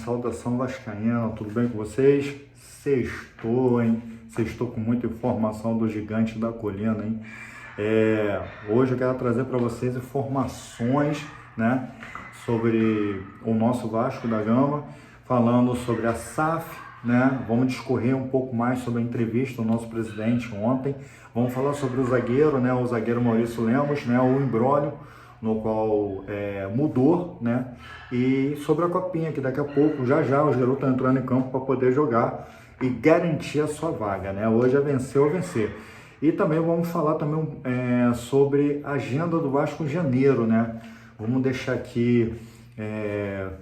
saudação vascaína, tudo bem com vocês? Sextou, hein? Sextou com muita informação do Gigante da Colina, hein? Hoje eu quero trazer para vocês informações, né, sobre o nosso Vasco da Gama, falando sobre a SAF, né? Vamos discorrer um pouco mais sobre a entrevista do nosso presidente ontem. Vamos falar sobre o zagueiro, né? O zagueiro Maurício Lemos, né? O imbróglio no qual mudou, né? E sobre a copinha, que daqui a pouco, já os garotos estão entrando em campo para poder jogar e garantir a sua vaga, né? Hoje é vencer ou vencer. E também vamos falar também sobre a agenda do Vasco em janeiro, né? Vamos deixar aqui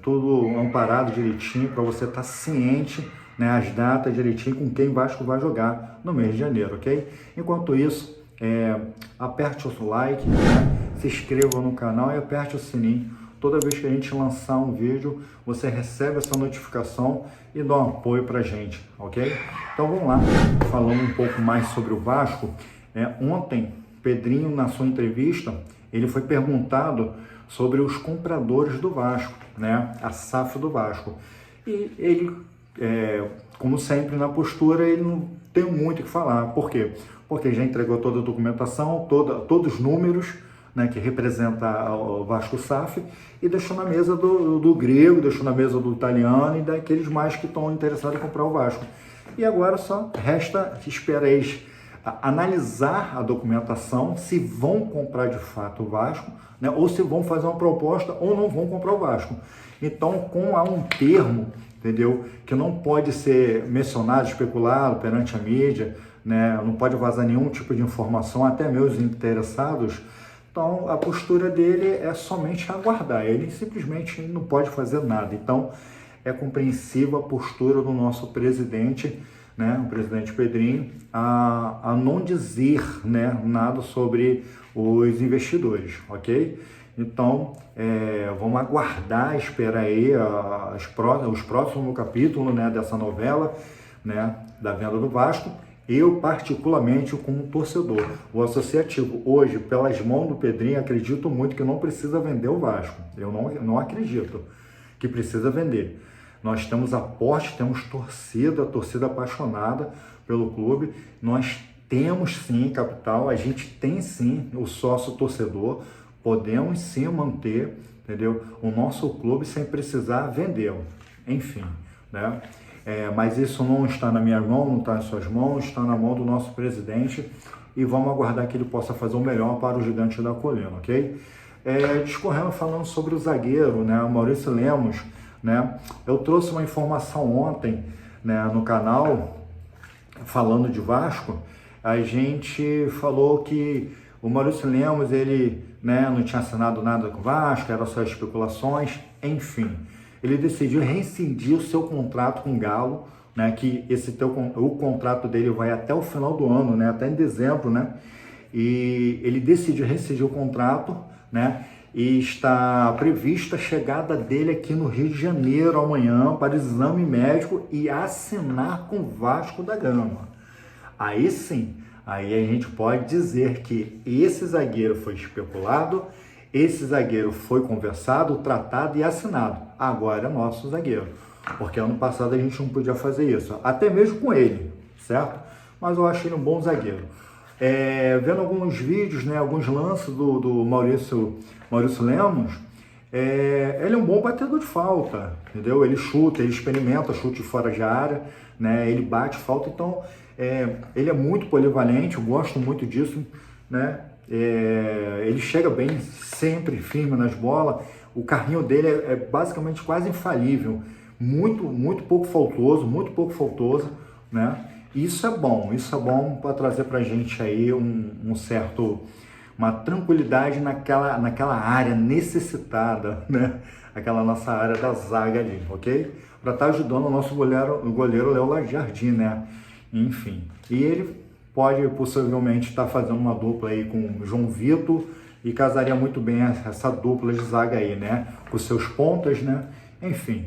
tudo amparado direitinho para você estar ciente, né? As datas direitinho com quem o Vasco vai jogar no mês de janeiro, ok? Enquanto isso, aperte o like, né? Se inscreva no canal e aperte o sininho. Toda vez que a gente lançar um vídeo, você recebe essa notificação e dá um apoio pra gente, ok? Então vamos lá, falando um pouco mais sobre o Vasco. Ontem, Pedrinho, na sua entrevista, ele foi perguntado sobre os compradores do Vasco, né? A SAF do Vasco. E ele, como sempre na postura, ele não tem muito o que falar. Por quê? Porque já entregou toda a documentação, todos os números, né, que representa o Vasco SAF, e deixou na mesa do grego, deixou na mesa do italiano e daqueles mais que estão interessados em comprar o Vasco. E agora só resta esperar eles analisar a documentação, se vão comprar de fato o Vasco, né, ou se vão fazer uma proposta ou não vão comprar o Vasco. Então, há um termo, entendeu, que não pode ser mencionado, especulado perante a mídia, né, não pode vazar nenhum tipo de informação, até mesmo os interessados. Então, a postura dele é somente aguardar, ele simplesmente não pode fazer nada. Então, é compreensiva a postura do nosso presidente, né, o presidente Pedrinho, a não dizer, né, nada sobre os investidores, ok? Então, vamos aguardar, esperar aí os próximos capítulos, né, dessa novela, né, da venda do Vasco. Eu, particularmente, como torcedor, o associativo, hoje, pelas mãos do Pedrinho, acredito muito que não precisa vender o Vasco. Eu não acredito que precisa vender. Nós temos aporte, temos torcida apaixonada pelo clube. Nós temos sim capital, a gente tem sim o sócio torcedor. Podemos sim manter, entendeu, o nosso clube sem precisar vendê-lo. Enfim, né? Mas isso não está na minha mão, não está em suas mãos, está na mão do nosso presidente, e vamos aguardar que ele possa fazer o melhor para o Gigante da Colina, ok? Discorrendo, falando sobre o zagueiro, né, o Maurício Lemos, né? Eu trouxe uma informação ontem, né, no canal, falando de Vasco. A gente falou que o Maurício Lemos, ele, né, não tinha assinado nada com o Vasco, eram só especulações, enfim. Ele decidiu rescindir o seu contrato com o Galo, né, que o contrato dele vai até o final do ano, né, até em dezembro, né, e ele decidiu rescindir o contrato, né, e está prevista a chegada dele aqui no Rio de Janeiro amanhã para exame médico e assinar com o Vasco da Gama. Aí sim, aí a gente pode dizer que esse zagueiro foi especulado, esse zagueiro foi conversado, tratado e assinado. Agora é nosso zagueiro, porque ano passado a gente não podia fazer isso, até mesmo com ele, certo? Mas eu achei ele um bom zagueiro. Vendo alguns vídeos, né, alguns lances do Maurício Lemos, ele é um bom batedor de falta, entendeu? Ele chuta, ele experimenta chute fora de área, né? Ele bate falta, então ele é muito polivalente, eu gosto muito disso, né? Ele chega bem, sempre firme nas bolas. O carrinho dele é basicamente quase infalível, muito pouco faltoso, né? Isso é bom para trazer para a gente aí uma tranquilidade naquela área necessitada, né? Aquela nossa área da zaga ali, ok? Para estar ajudando o nosso goleiro Léo Jardim, né? Enfim, e ele pode possivelmente estar fazendo uma dupla aí com o João Vitor e casaria muito bem essa dupla de zaga aí, né? Com seus pontas, né? Enfim,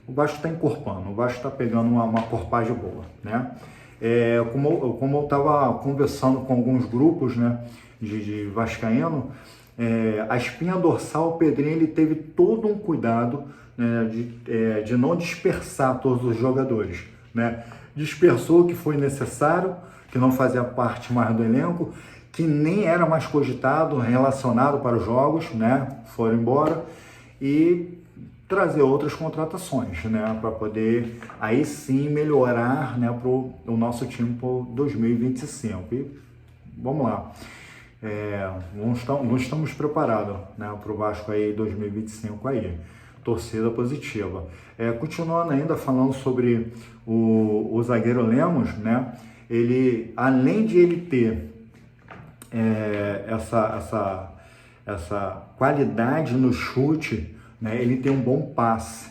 o Vasco está encorpando, o Vasco está pegando uma corpagem boa, né? Como eu estava conversando com alguns grupos, né, de vascaíno, a espinha dorsal, o Pedrinho, ele teve todo um cuidado, né, de não dispersar todos os jogadores, né? Dispersou o que foi necessário, que não fazia parte mais do elenco, que nem era mais cogitado, relacionado para os jogos, né? Foram embora, e trazer outras contratações, né? Para poder aí sim melhorar, né, o nosso time para 2025. E vamos lá. Não estamos preparados, né, para o Vasco aí 2025 aí. Torcida positiva. Continuando ainda falando sobre o zagueiro Lemos, né? Ele, além de ele ter essa qualidade no chute, né, ele tem um bom passe.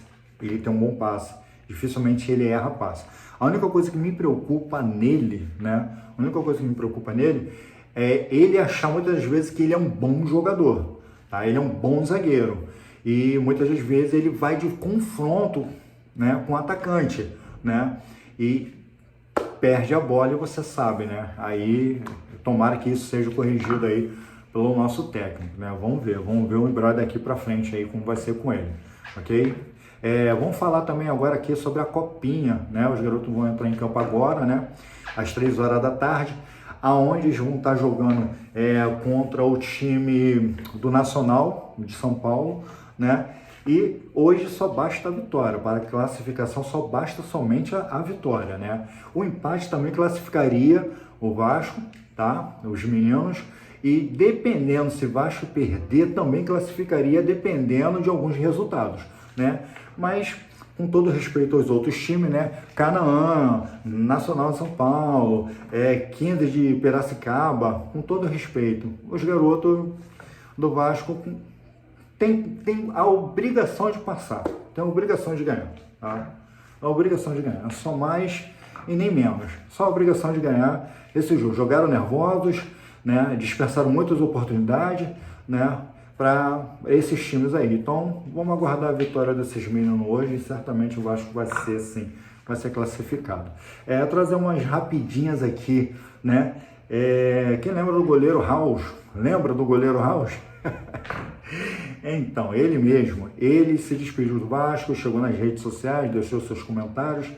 Dificilmente ele erra passe. A única coisa que me preocupa nele, né? É ele achar muitas vezes que ele é um bom jogador, tá? Ele é um bom zagueiro. E muitas das vezes ele vai de confronto, né, com o atacante, né? E perde a bola, e você sabe, né? Aí tomara que isso seja corrigido aí pelo nosso técnico, né? Vamos ver o Ibra daqui para frente aí como vai ser com ele, ok? Vamos falar também agora aqui sobre a Copinha, né? Os garotos vão entrar em campo agora, né? Às 3 horas da tarde, aonde eles vão estar jogando contra o time do Nacional de São Paulo, né? E hoje só basta a vitória. Para a classificação só basta somente a vitória, né? O empate também classificaria o Vasco, tá? Os meninos. E dependendo, se o Vasco perder, também classificaria dependendo de alguns resultados, né? Mas com todo respeito aos outros times, né? Canaã, Nacional de São Paulo, 15 de Piracicaba, com todo respeito, os garotos do Vasco tem a obrigação de passar, tem a obrigação de ganhar, tá? A obrigação de ganhar, só mais e nem menos, só a obrigação de ganhar esse jogo. Jogaram nervosos, né? Dispersaram muitas oportunidades, né, para esses times aí. Então, vamos aguardar a vitória desses meninos hoje e certamente o Vasco vai ser, sim, vai ser classificado. Trazer umas rapidinhas aqui, né? Quem lembra do goleiro Raus? Lembra do goleiro Raus? Então, ele mesmo, ele se despediu do Vasco, chegou nas redes sociais, deixou seus comentários,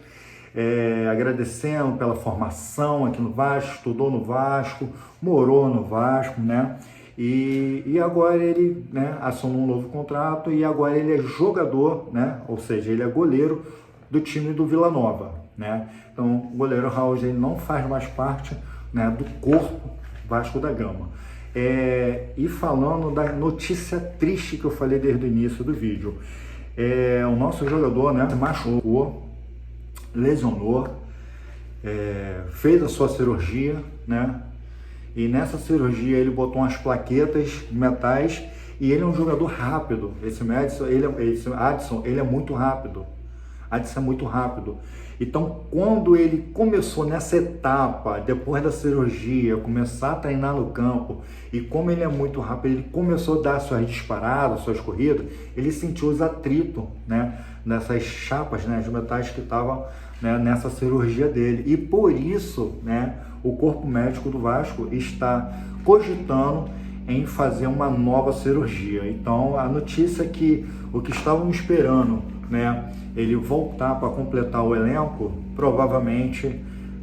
agradecendo pela formação aqui no Vasco, estudou no Vasco, morou no Vasco, né? E agora ele, né, assinou um novo contrato e agora ele é jogador, né? Ou seja, ele é goleiro do time do Vila Nova, né? Então, o goleiro Raul, ele não faz mais parte, né, do corpo Vasco da Gama. E falando da notícia triste que eu falei desde o início do vídeo, o nosso jogador, né, machucou, lesionou, fez a sua cirurgia, né? E nessa cirurgia ele botou umas plaquetas de metais e ele é um jogador rápido. Esse Adson, ele é muito rápido. Adson é muito rápido. Então, quando ele começou nessa etapa, depois da cirurgia, começar a treinar no campo, e como ele é muito rápido, ele começou a dar suas disparadas, suas corridas, ele sentiu os atritos, né, nessas chapas, né, de metais que estavam, né, nessa cirurgia dele. E por isso, né, o corpo médico do Vasco está cogitando em fazer uma nova cirurgia. Então, a notícia é que o que estávamos esperando, né, ele voltar para completar o elenco, provavelmente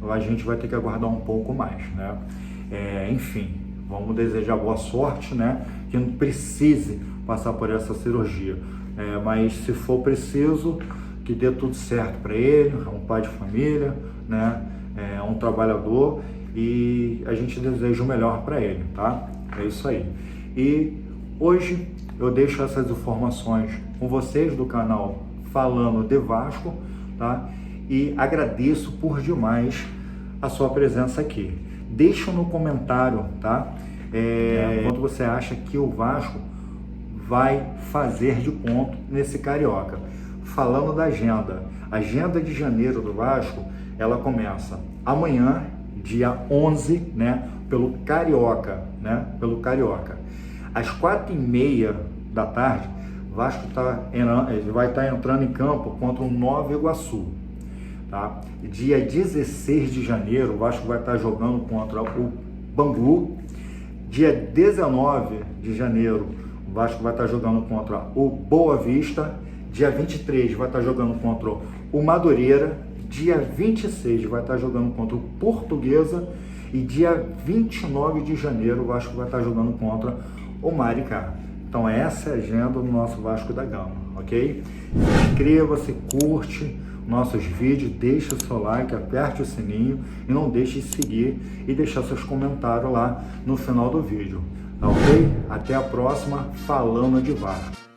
a gente vai ter que aguardar um pouco mais, né? Enfim, vamos desejar boa sorte, né? Que não precise passar por essa cirurgia, mas se for preciso, que dê tudo certo para ele. É um pai de família, né? É um trabalhador e a gente deseja o melhor para ele, tá? É isso aí. E hoje eu deixo essas informações com vocês do canal Falando de Vasco, tá? E agradeço por demais a sua presença aqui. Deixa no comentário, tá? Quanto você acha que o Vasco vai fazer de ponto nesse Carioca. Falando da agenda, a agenda de janeiro do Vasco, ela começa amanhã, dia 11, né? Pelo Carioca, né? Pelo Carioca. Às 4h30 da tarde, o Vasco vai estar entrando em campo contra o Nova Iguaçu, tá? Dia 16 de janeiro, o Vasco vai estar jogando contra o Bangu. Dia 19 de janeiro, o Vasco vai estar jogando contra o Boa Vista. Dia 23 vai estar jogando contra o Madureira. Dia 26 vai estar jogando contra o Portuguesa. E dia 29 de janeiro o Vasco vai estar jogando contra o Maricá. Então essa é a agenda do nosso Vasco da Gama, ok? Inscreva-se, curte nossos vídeos, deixe o seu like, aperte o sininho e não deixe de seguir e deixar seus comentários lá no final do vídeo, tá ok? Até a próxima, falando de Vasco.